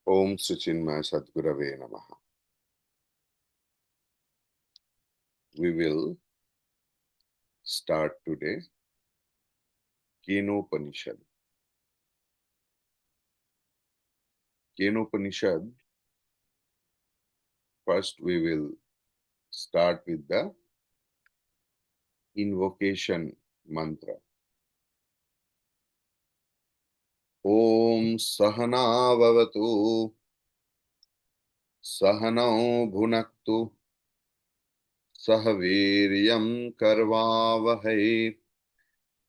Om Srichinmaya Sadgurave Namaha. We will start today Kenopanishad. Kenopanishad, first we will start with the invocation mantra. Om Sahana Vavatu Sahanau Bhunaktu Sahaviryam Karvavahai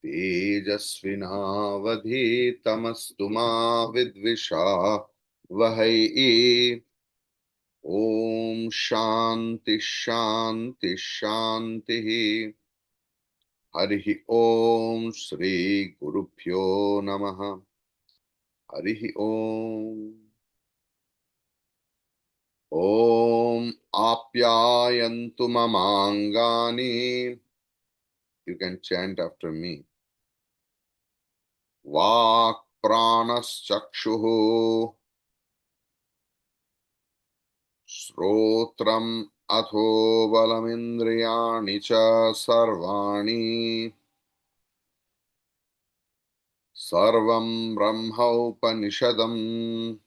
Tejasvinavadhitamastu ma vidvisha Vahai. Om Shanti Shanti Shanti. Harihi Om Shri Gurubhyo Namaha. Harihi Om. Om Apyayantu Mamangani. You can chant after me. Vak Pranas Chakshuhu. Srotram Atho Balamindriyani Cha Sarvani. Sarvam Brahmaupanishadam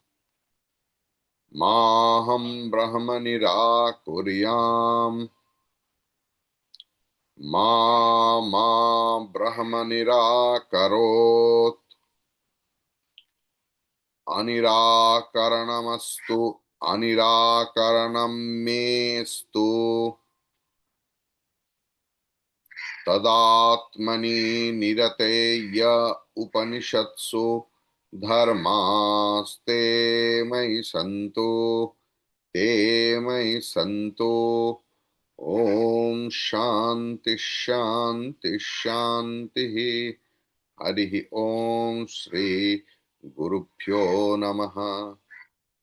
Maham Brahma Nirakuryam Ma Brahma Nirakarot Anirakaranamastu Anirakaranam Mestu Tadatmani Nirateya Upanishatsu Dharmaste Mai Santo Te Mai Santo. Om Shanti Shanti Shanti. Harihi Om Shri Gurubhyo Namaha.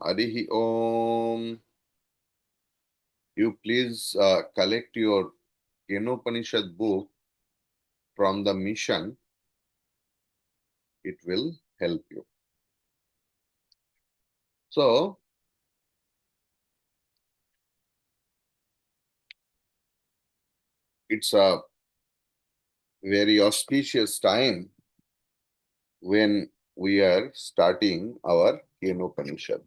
Harihi Om. You please collect your Kenopanishad book from the mission. It will help you. So, it's a very auspicious time when we are starting our Kenopanishad.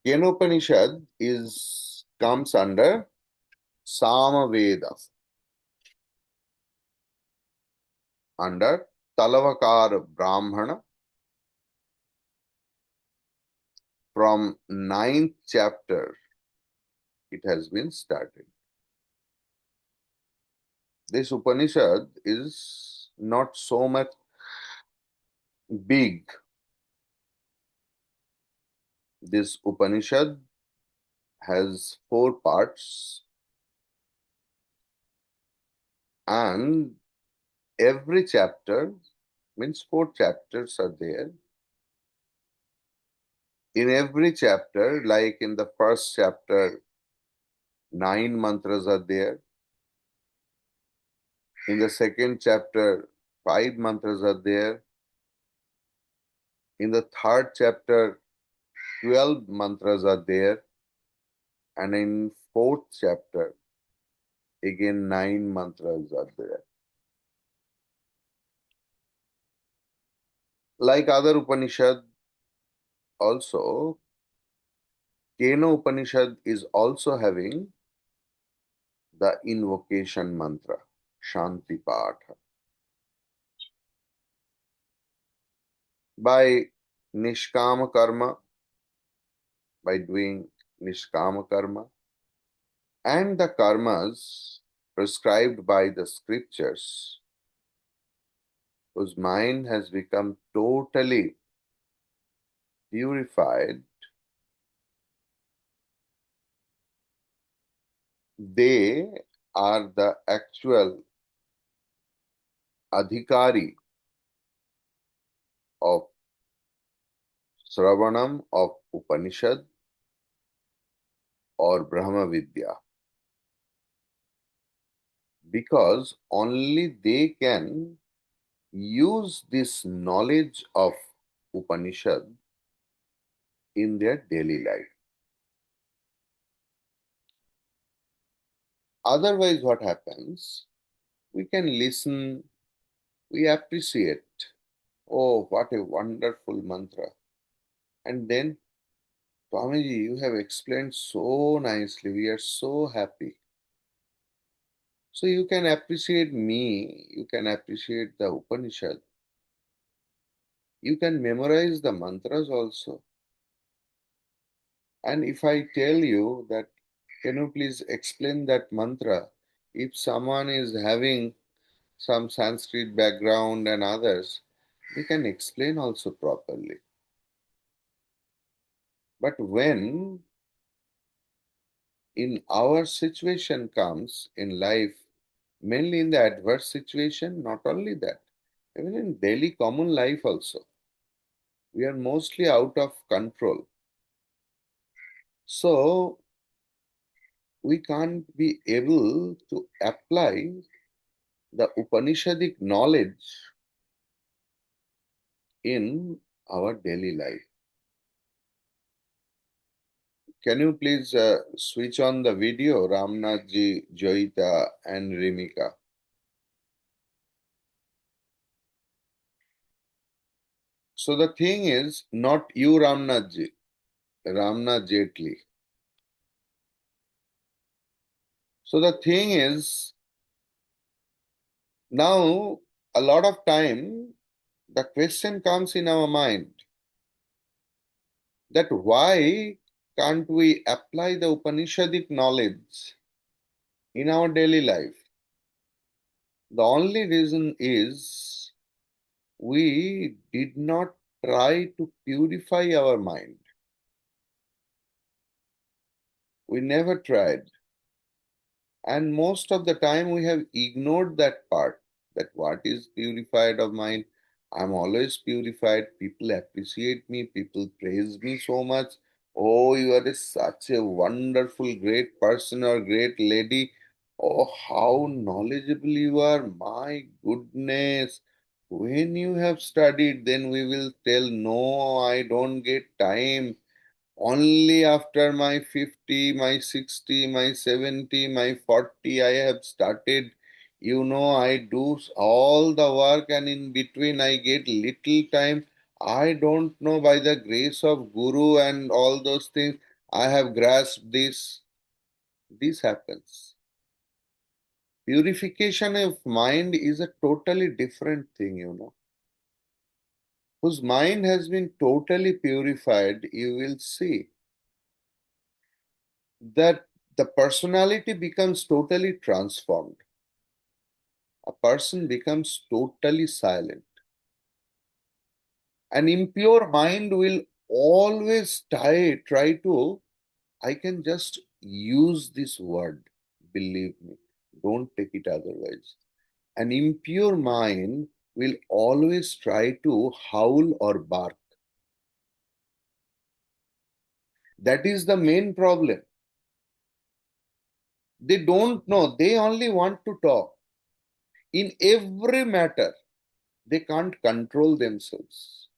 Kenopanishad comes under Samaveda, under Talavakar Brahmana. From 9th chapter, it has been started. This Upanishad is not so much big. This Upanishad has 4 parts, and every chapter means 4 chapters are there. In every chapter, like in the first chapter, 9 mantras are there. In the second chapter, 5 mantras are there. In the third chapter, 12 mantras are there. And in fourth chapter, again 9 mantras are there. Like other Upanishad, also, Kena Upanishad is also having the invocation mantra, Shanti Patha. By Nishkama Karma, by doing Nishkama Karma, and the karmas prescribed by the scriptures, whose mind has become totally purified, they are the actual adhikari of Sravanam of Upanishad or Brahma Vidya. Because only they can use this knowledge of Upanishad in their daily life. Otherwise, what happens? We can listen, we appreciate. Oh, what a wonderful mantra. And then, Swamiji, you have explained so nicely. We are so happy. So you can appreciate me, you can appreciate the Upanishad, you can memorize the mantras also. And if I tell you that, can you please explain that mantra? If someone is having some Sanskrit background and others, they can explain also properly. But when in our situation comes in life, mainly in the adverse situation, not only that, even in daily common life also, we are mostly out of control. So we can't be able to apply the Upanishadic knowledge in our daily life. Can you please switch on the video, Ramnathji, Joita, and Rimika? So the thing is, not you, Ramnathji, Ramnath Jetli. So the thing is, now a lot of time the question comes in our mind that why can't we apply the Upanishadic knowledge in our daily life? The only reason is we did not try to purify our mind. We never tried. And most of the time we have ignored that part, that what is purified of mind. I'm always purified. People appreciate me. People praise me so much. Oh, you are such a wonderful, great person or great lady. Oh, how knowledgeable you are. My goodness. When you have studied, then we will tell, no, I don't get time. Only after my 50, my 60, my 70, my 40, I have started. I do all the work and in between I get little time. I don't know, by the grace of Guru and all those things, I have grasped this. This happens. Purification of mind is a totally different thing. Whose mind has been totally purified, you will see that the personality becomes totally transformed. A person becomes totally silent. An impure mind will always try to, I can just use this word, believe me, don't take it otherwise. An impure mind will always try to howl or bark. That is the main problem. They don't know, they only want to talk. In every matter, they can't control themselves.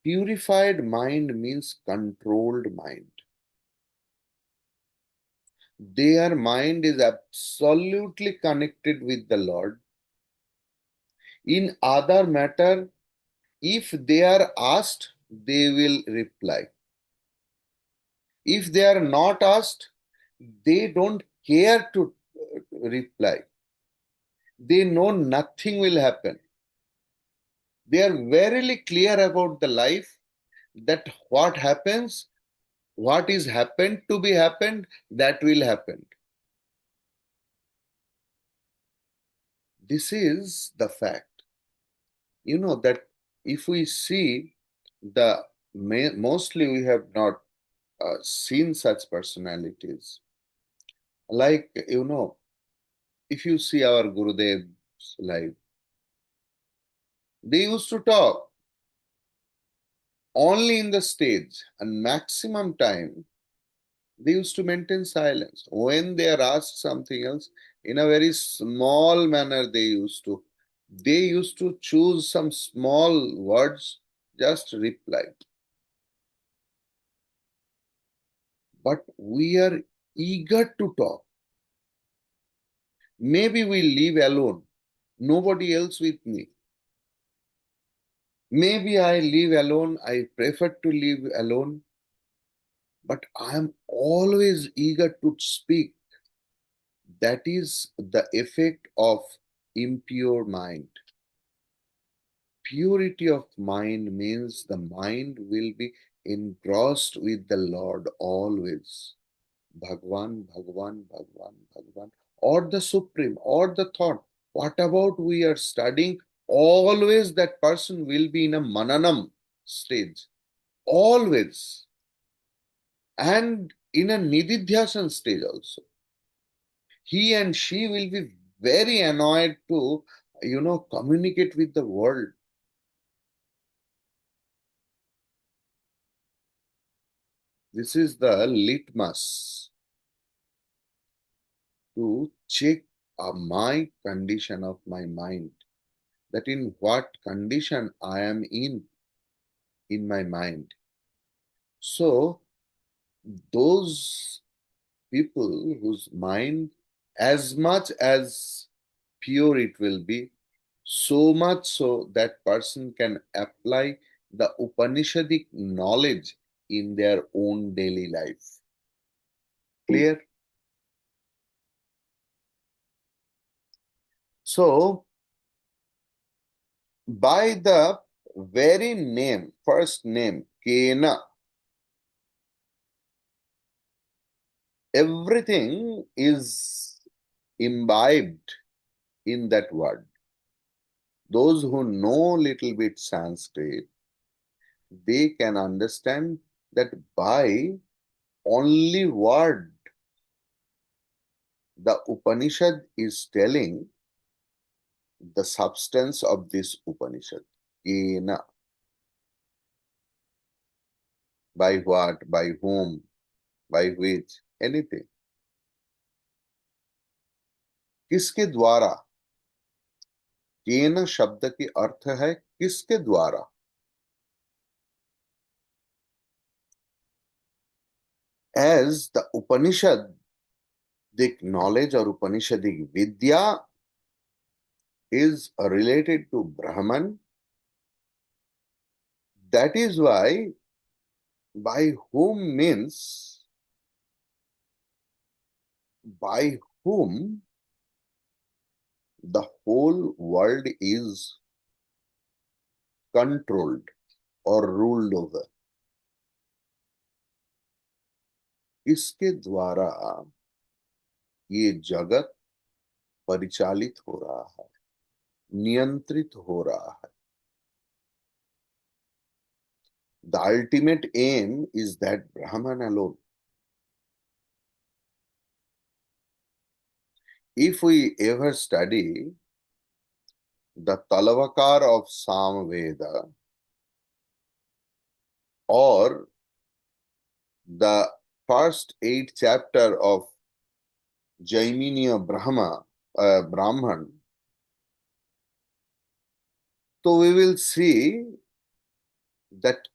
Purified mind means controlled mind. Their mind is absolutely connected with the Lord. In other matter, if they are asked, they will reply. If they are not asked, they don't care to reply. They know nothing will happen. They are very clear about the life, that what happens, what is happened to be happened, that will happen. This is the fact. That if we see the mostly we have not seen such personalities. Like, if you see our Gurudev's life, they used to talk only in the stage, and maximum time they used to maintain silence. When they are asked something else, in a very small manner, they used to choose some small words, just reply. but we are eager to talk. Maybe we live alone, nobody else with me. Maybe I live alone, I prefer to live alone, but I am always eager to speak. That is the effect of impure mind. Purity of mind means the mind will be engrossed with the Lord always. Bhagwan, Bhagwan, Bhagwan, Bhagwan, or the Supreme, or the thought. What about we are studying? Always that person will be in a mananam stage. Always. And in a nididhyasan stage also. He and she will be very annoyed to, communicate with the world. This is the litmus to check my condition of my mind, that in what condition I am in my mind. So those people whose mind, as much as pure it will be, so much so that person can apply the Upanishadic knowledge in their own daily life. Clear? So, by the very name, first name, Kena, everything is imbibed in that word. Those who know little bit Sanskrit, they can understand that by only word the Upanishad is telling the substance of this Upanishad. Kena, by what, by whom, by which, anything. किसके द्वारा? केन शब्द के अर्थ है किसके द्वारा. As the Upanishadic knowledge or Upanishadic Vidya is related to Brahman, that is why by whom means by whom the whole world is controlled or ruled over. इसके द्वारा ये जगत परिचालित हो रहा है, नियंत्रित हो रहा है. The ultimate aim is that Brahman alone. If we ever study the Talavakar of Samveda or the first 8 chapter of Jaiminiya Brahman, so we will see that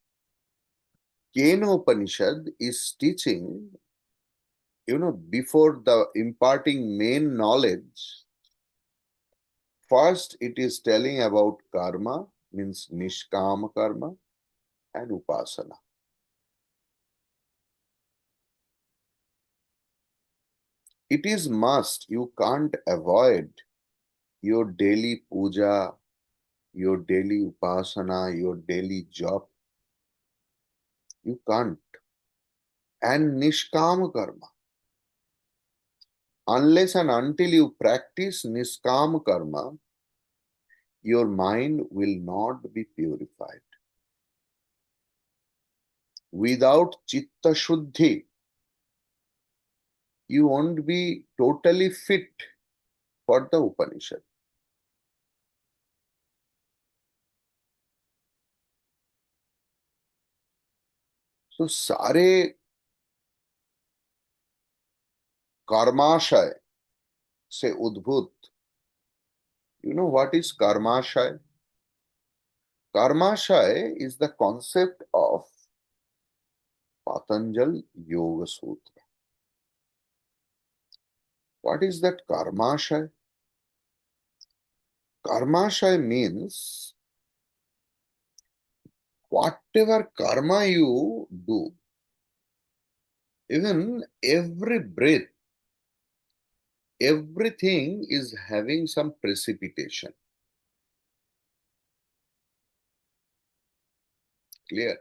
Kenopanishad is teaching, before the imparting main knowledge, first it is telling about karma, means nishkama karma, and upasana. It is must, you can't avoid your daily puja, your daily upasana, your daily job. You can't. And nishkama karma. Unless and until you practice niskam karma, your mind will not be purified. Without chitta shuddhi, you won't be totally fit for the Upanishad. So, सारे कर्माशय से उद्भूत. You know what is karmashaya? Karmashaya is the concept of Patanjal Yoga Sutra. What is that karmashaya? Karmashaya means whatever karma you do, even every breath, everything is having some precipitation. Clear?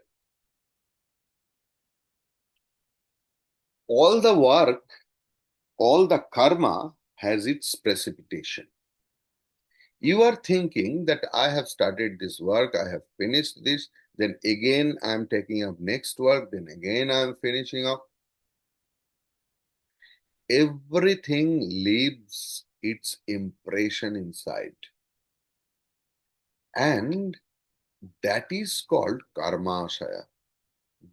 All the work, all the karma has its precipitation. You are thinking that I have started this work, I have finished this, then again I am taking up next work, then again I am finishing up. Everything leaves its impression inside. And that is called karmashaya.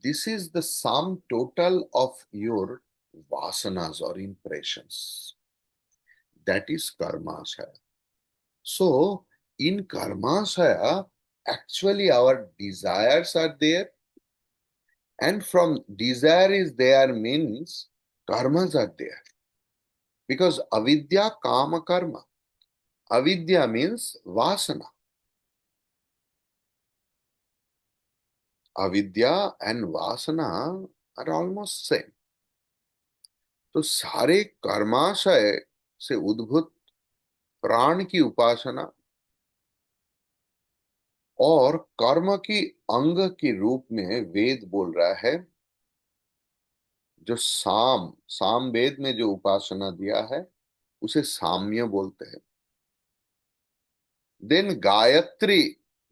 This is the sum total of your vasanas or impressions. That is karmashaya. So, in karmashaya, actually our desires are there, and from desire is there means karmas are there. Because avidya kama karma. Avidya means vasana. Avidya and vasana are almost same. तो सारे कर्माशय से उद्भूत प्राण की उपासना और कर्म की अंग के रूप में वेद बोल रहा है, जो साम साम वेद में जो उपासना दिया है उसे साम्य बोलते हैं. देन गायत्री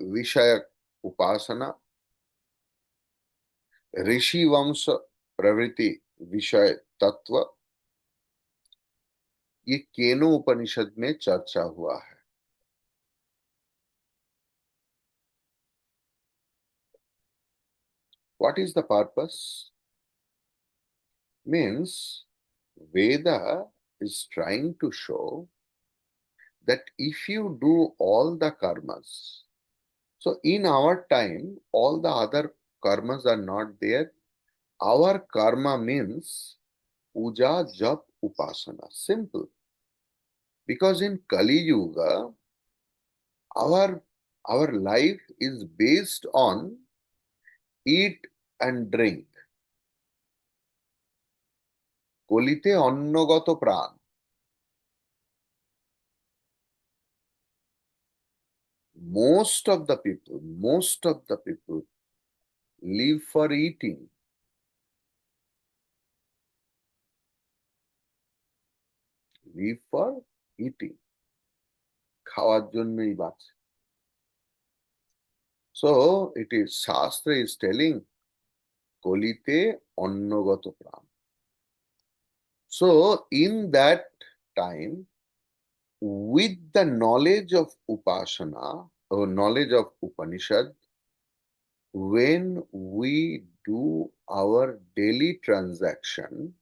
विषय उपासना, ऋषि वंश प्रवृत्ति विषय तत्व, ये केनो उपनिषद में चर्चा हुआ है. What is the purpose? Means Veda is trying to show that if you do all the karmas, so in our time, all the other karmas are not there. Our karma means puja, jap, upasana. Simple. Because in Kali Yuga, our, our life is based on eat and drink. Kolite onnogato pran. Most of the people live for eating. Live for eating. খাওয়ার জন্যই বাঁচে. So it is Shastra is telling kolite onnogato pran. So in that time, with the knowledge of upasana or knowledge of Upanishad, when we do our daily transaction,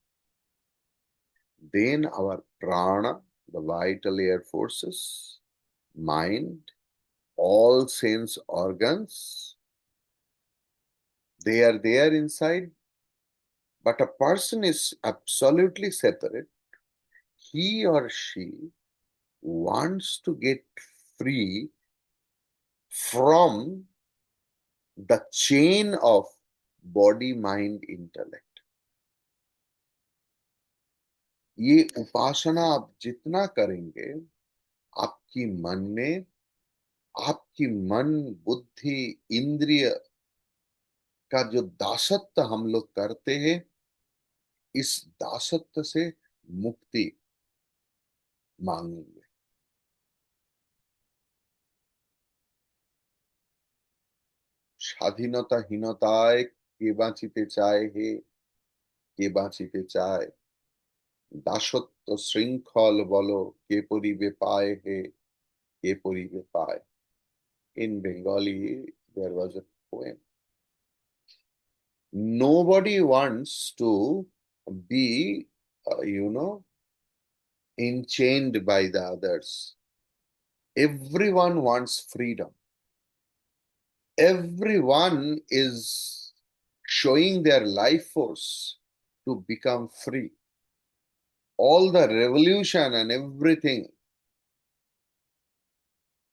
then our prana, the vital air forces, mind, all sense organs, they are there inside, but a person is absolutely separate. He or she wants to get free from the chain of body, mind, intellect. ये उपासना आप जितना करेंगे, आपकी मन में, आपकी मन, बुद्धि, इंद्रिय का जो दासत्व हम लोग करते हैं, इस दासत्व से मुक्ति मांगेंगे. স্বাধীনতাহীনতায় কে বাঁচিতে চায় হে, কে বাঁচিতে চায়, দাসত্ব শৃঙ্খল বলো কে পরিবে পায় হে, কে পরিবে পায়. In Bengali, there was a poem. Nobody wants to be, enchained by the others. Everyone wants freedom. Everyone is showing their life force to become free. All the revolution and everything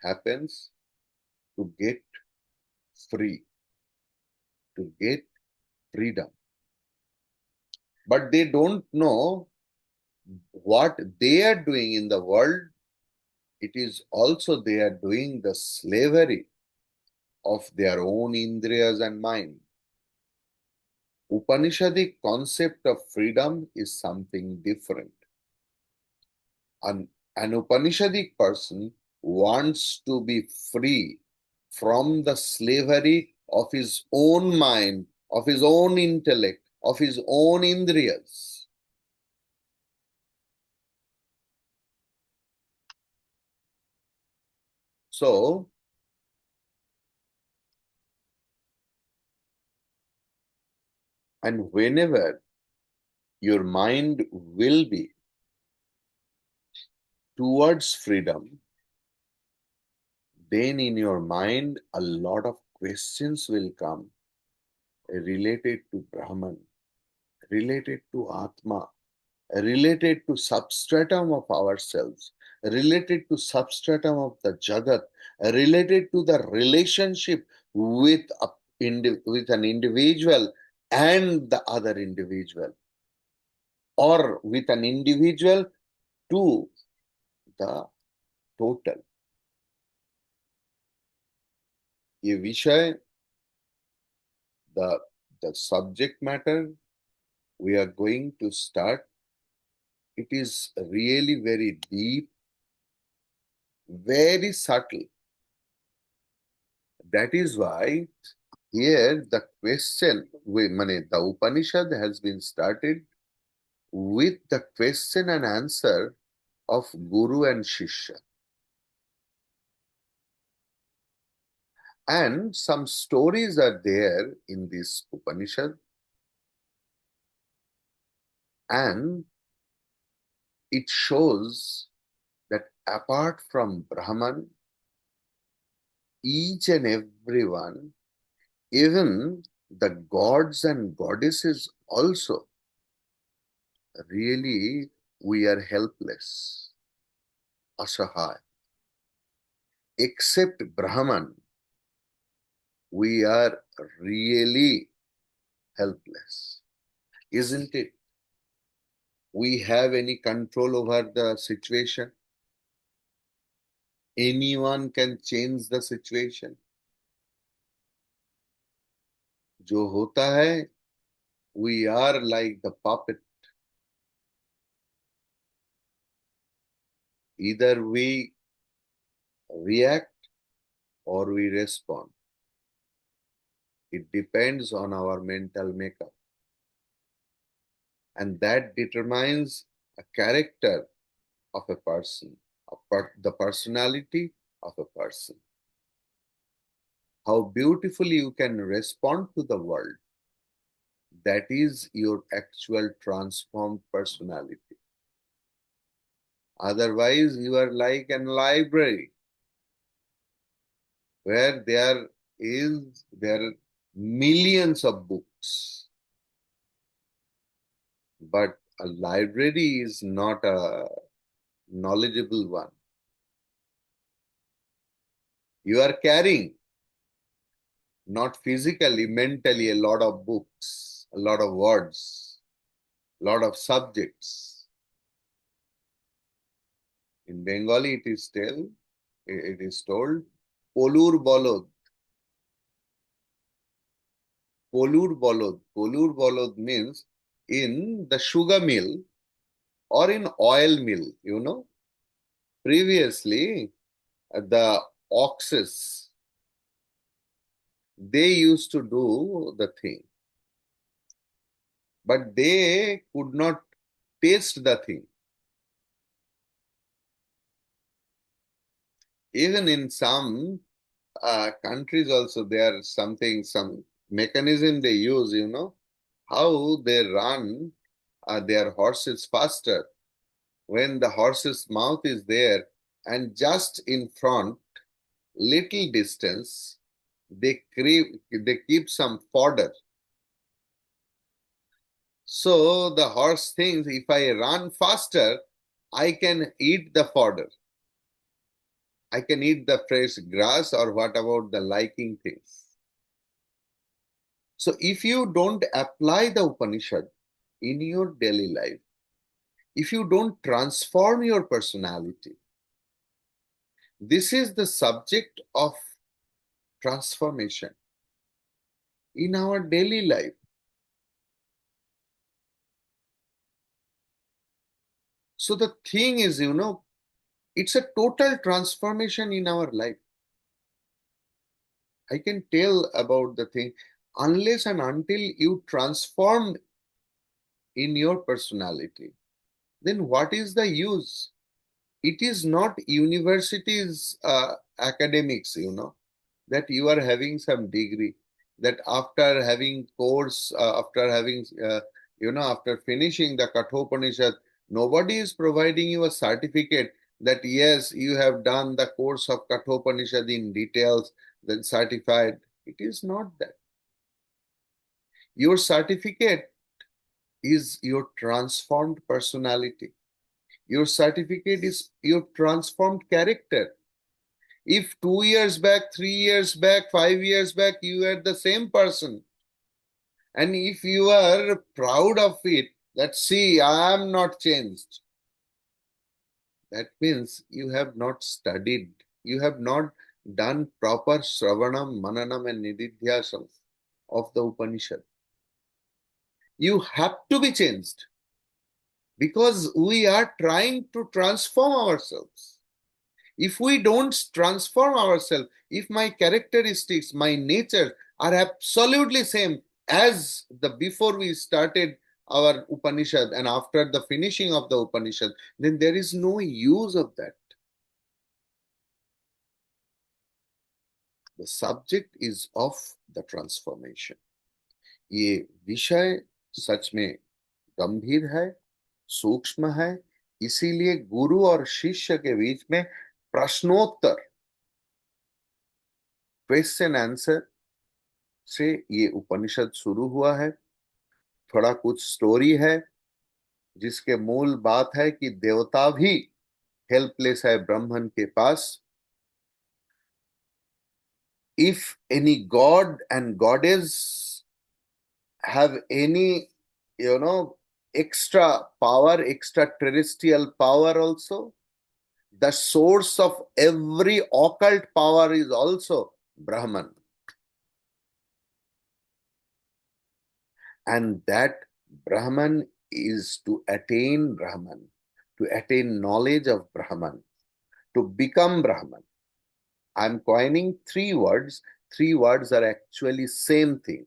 happens to get free, to get freedom. But they don't know what they are doing in the world. It is also they are doing the slavery of their own indriyas and mind. Upanishadic concept of freedom is something different. An Upanishadic person wants to be free from the slavery of his own mind, of his own intellect, of his own indriyas. So, and whenever your mind will be towards freedom, then in your mind a lot of questions will come related to Brahman, related to Atma, related to substratum of ourselves, related to substratum of the Jagat, related to the relationship with, with an individual and the other individual, or with an individual to the total. ये विषय, the, the subject matter we are going to start, it is really very deep, very subtle. That is why here the question, the Upanishad has been started with the question and answer of Guru and Shishya. And some stories are there in this Upanishad. And it shows that apart from Brahman, each and everyone, even the gods and goddesses also, really we are helpless, asahaya. Except Brahman, we are really helpless, isn't it? We have any control over the situation? Anyone can change the situation. जो होता है, we are like the puppet. Either we react or we respond. It depends on our mental makeup. And that determines a character of a person, the personality of a person. How beautifully you can respond to the world. That is your actual transformed personality. Otherwise, you are like a library where there are millions of books. But a library is not a knowledgeable one. You are carrying, not physically, mentally, a lot of books, a lot of words, a lot of subjects. In Bengali, it is told, Polur Bolod. Polur Bolod. Polur Bolod means in the sugar mill or in oil mill, Previously, the oxes, they used to do the thing, but they could not taste the thing. Even in some countries also, there are some mechanism they use, how they run their horses faster. When the horse's mouth is there and just in front, little distance, they keep some fodder. So the horse thinks if I run faster, I can eat the fodder. I can eat the fresh grass, or what about the liking things? So if you don't apply the Upanishad in your daily life, if you don't transform your personality, this is the subject of transformation in our daily life. So the thing is, it's a total transformation in our life. I can tell about the thing. Unless and until you transform in your personality, then what is the use? It is not university's academics, that you are having some degree, that after having course, after finishing the Kathopanishad, nobody is providing you a certificate that yes, you have done the course of Kathopanishad in details, then certified. It is not that. Your certificate is your transformed personality. Your certificate is your transformed character. If 2 years back, 3 years back, 5 years back, you were the same person, and if you are proud of it, that see, I am not changed, that means you have not studied, you have not done proper Shravanam, Mananam, and Nididhyasam of the Upanishad. You have to be changed because we are trying to transform ourselves. If we don't transform ourselves, if my characteristics, my nature are absolutely same as the before we started our Upanishad and after the finishing of the Upanishad, then there is no use of that. The subject is of the transformation. ये विषय सच में गंभीर है, सूक्ष्म है, इसीलिए गुरु और शिष्य के बीच में प्रश्नोत्तर, क्वेश्चन आंसर से ये उपनिषद शुरू हुआ है। थोड़ा कुछ स्टोरी है जिसके मूल बात है कि देवता भी हेल्पलेस है ब्राह्मण के पास। If any god and goddess have any extra power, extraterrestrial power also, the source of every occult power is also Brahman. And that Brahman is to attain Brahman, to attain knowledge of Brahman, to become Brahman. I'm coining three words. Three words are actually same thing.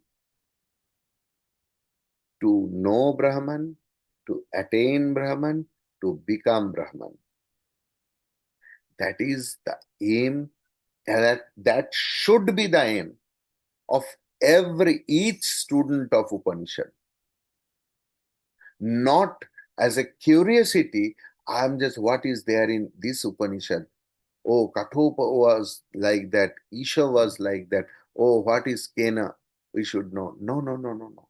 To know Brahman, to attain Brahman, to become Brahman. That is the aim, and that should be the aim of each student of Upanishad. Not as a curiosity, I'm just what is there in this Upanishad. Oh, Kathopa was like that, Isha was like that. Oh, what is Kena? We should know. No, no, no, no, no.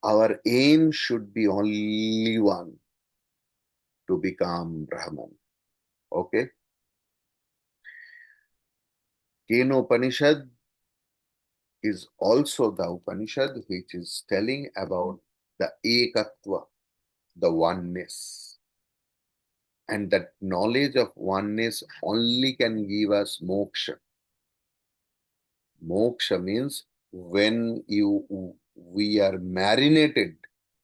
Our aim should be only one, to become Brahman. Okay? Kenopanishad is also the Upanishad which is telling about the Ekatva, the oneness. And that knowledge of oneness only can give us moksha. Moksha means when we are marinated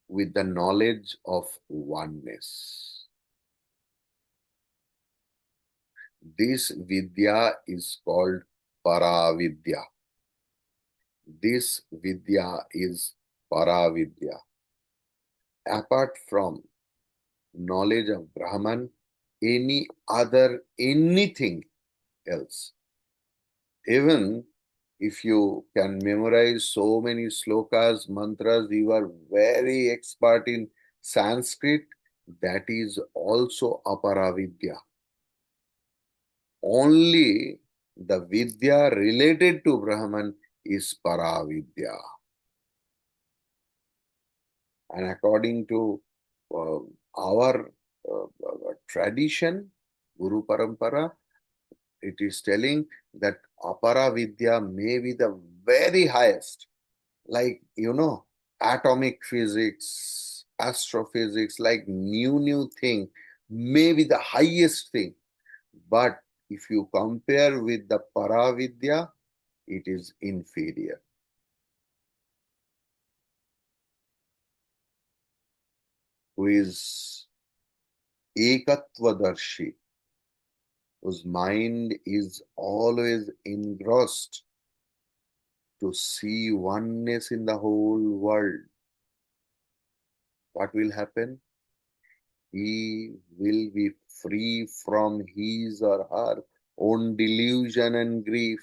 with the knowledge of oneness. This vidya is called Paravidya. This vidya is Paravidya. Apart from knowledge of Brahman, anything else. Even if you can memorize so many slokas, mantras, you are very expert in Sanskrit, that is also aparavidya. Only the vidya related to Brahman is paravidya. And according to uh, our tradition, Guru Parampara, it is telling that Apara Vidya may be the very highest, like, atomic physics, astrophysics, like new thing, may be the highest thing. But if you compare with the Paravidya, it is inferior. Who is Ekatvadarshi, whose mind is always engrossed to see oneness in the whole world. What will happen? He will be free from his or her own delusion and grief.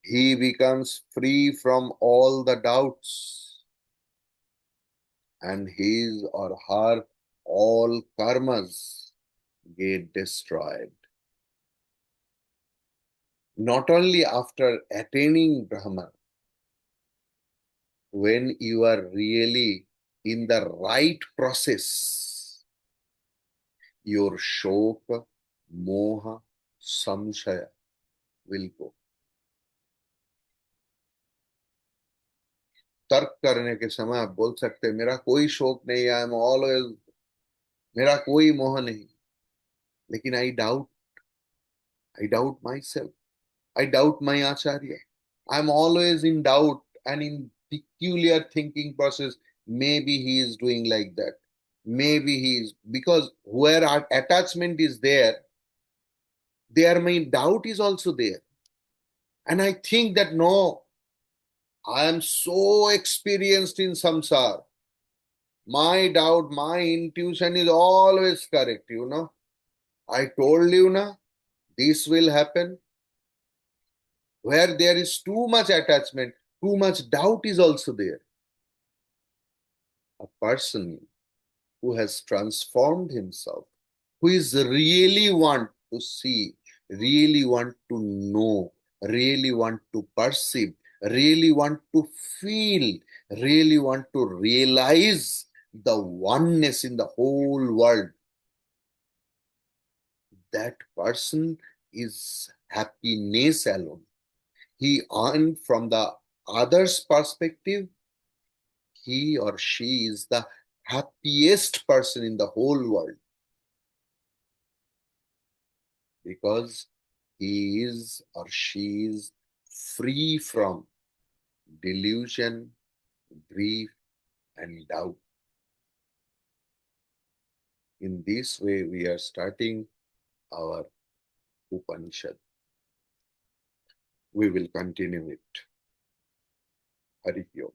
He becomes free from all the doubts, and his or her all karmas get destroyed. Not only after attaining Brahman, when you are really in the right process, your shoka, moha, samshaya will go. तर्क करने के समय आप बोल सकते हैं मेरा कोई शौक नहीं, आई एम ऑलवेज, मेरा कोई मोह नहीं, लेकिन I doubt my self, I doubt my Acharya, I am always in doubt and in peculiar thinking process. Maybe he is doing like that, maybe he is, because where our attachment is there my doubt is also there. And I think that no, I am so experienced in samsara, my doubt, my intuition is always correct. I told you na, this will happen. Where there is too much attachment, too much doubt is also there. A person who has transformed himself, who is really want to see, really want to know, really want to perceive, really want to feel, really want to realize the oneness in the whole world, that person is happiness alone. He earned from the other's perspective, he or she is the happiest person in the whole world, because he is or she is free from delusion, grief, and doubt. In this way, we are starting our Upanishad. We will continue it. Hari Om.